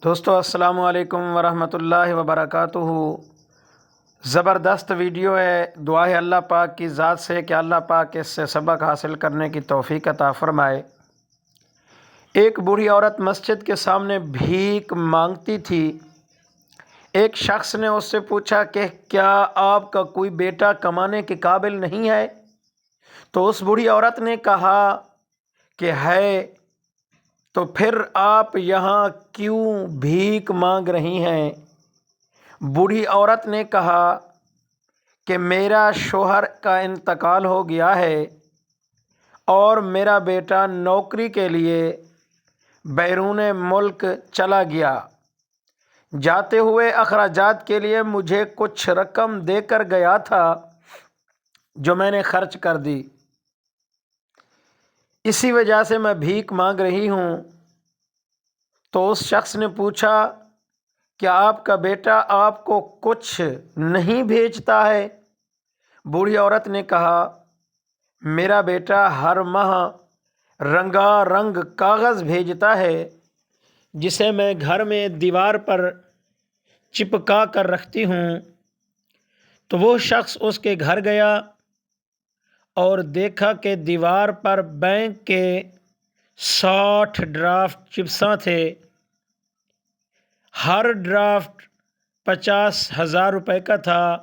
دوستو السلام علیکم ورحمۃ اللہ وبرکاتہ۔ زبردست ویڈیو ہے۔ دعا ہے اللہ پاک کی ذات سے کہ اللہ پاک اس سے سبق حاصل کرنے کی توفیق عطا فرمائے۔ ایک بوڑھی عورت مسجد کے سامنے بھیک مانگتی تھی۔ ایک شخص نے اس سے پوچھا کہ کیا آپ کا کوئی بیٹا کمانے کے قابل نہیں ہے؟ تو اس بوڑھی عورت نے کہا کہ ہے۔ تو پھر آپ یہاں کیوں بھیک مانگ رہی ہیں؟ بوڑھی عورت نے کہا کہ میرا شوہر کا انتقال ہو گیا ہے اور میرا بیٹا نوکری کے لیے بیرون ملک چلا گیا۔ جاتے ہوئے اخراجات کے لیے مجھے کچھ رقم دے کر گیا تھا جو میں نے خرچ کر دی، اسی وجہ سے میں بھیک مانگ رہی ہوں۔ تو اس شخص نے پوچھا کیا آپ کا بیٹا آپ کو کچھ نہیں بھیجتا ہے؟ بوڑھی عورت نے کہا میرا بیٹا ہر ماہ رنگا رنگ کاغذ بھیجتا ہے جسے میں گھر میں دیوار پر چپکا کر رکھتی ہوں۔ تو وہ شخص اس کے گھر گیا اور دیکھا کہ دیوار پر بینک کے 60 ڈرافٹ چپساں تھے۔ ہر ڈرافٹ 50,000 روپے کا تھا۔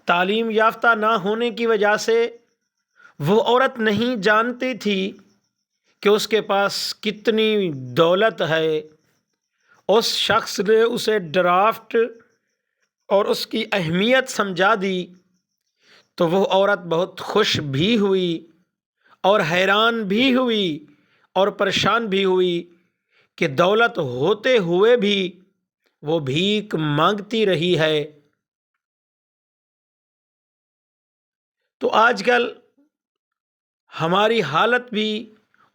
تعلیم یافتہ نہ ہونے کی وجہ سے وہ عورت نہیں جانتی تھی کہ اس کے پاس کتنی دولت ہے۔ اس شخص نے اسے ڈرافٹ اور اس کی اہمیت سمجھا دی تو وہ عورت بہت خوش بھی ہوئی اور حیران بھی ہوئی اور پریشان بھی ہوئی کہ دولت ہوتے ہوئے بھی وہ بھیک مانگتی رہی ہے۔ تو آج کل ہماری حالت بھی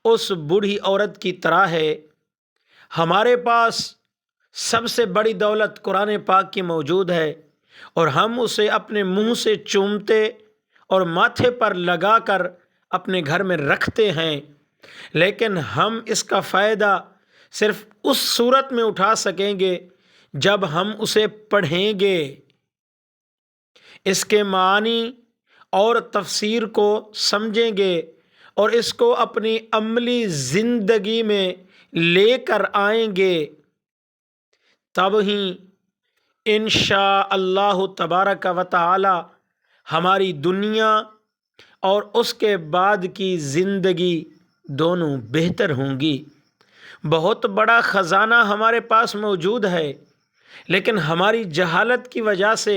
اس بوڑھی عورت کی طرح ہے۔ ہمارے پاس سب سے بڑی دولت قرآن پاک کی موجود ہے اور ہم اسے اپنے منہ سے چومتے اور ماتھے پر لگا کر اپنے گھر میں رکھتے ہیں، لیکن ہم اس کا فائدہ صرف اس صورت میں اٹھا سکیں گے جب ہم اسے پڑھیں گے، اس کے معنی اور تفسیر کو سمجھیں گے اور اس کو اپنی عملی زندگی میں لے کر آئیں گے، تب ہی انشاء اللہ تبارک و تعالی ہماری دنیا اور اس کے بعد کی زندگی دونوں بہتر ہوں گی۔ بہت بڑا خزانہ ہمارے پاس موجود ہے، لیکن ہماری جہالت کی وجہ سے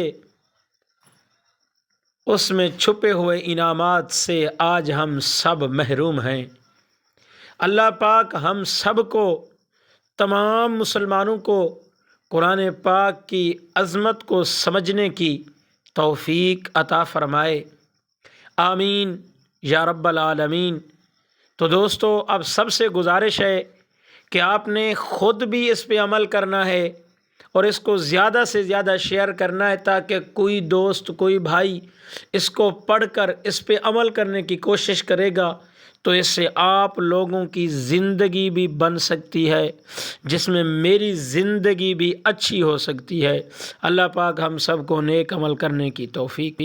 اس میں چھپے ہوئے انعامات سے آج ہم سب محروم ہیں۔ اللہ پاک ہم سب کو، تمام مسلمانوں کو قرآن پاک کی عظمت کو سمجھنے کی توفیق عطا فرمائے، آمین یا رب العالمین۔ تو دوستو اب سب سے گزارش ہے کہ آپ نے خود بھی اس پہ عمل کرنا ہے اور اس کو زیادہ سے زیادہ شیئر کرنا ہے تاکہ کوئی دوست، کوئی بھائی اس کو پڑھ کر اس پہ عمل کرنے کی کوشش کرے گا تو اس سے آپ لوگوں کی زندگی بھی بن سکتی ہے، جس میں میری زندگی بھی اچھی ہو سکتی ہے۔ اللہ پاک ہم سب کو نیک عمل کرنے کی توفیق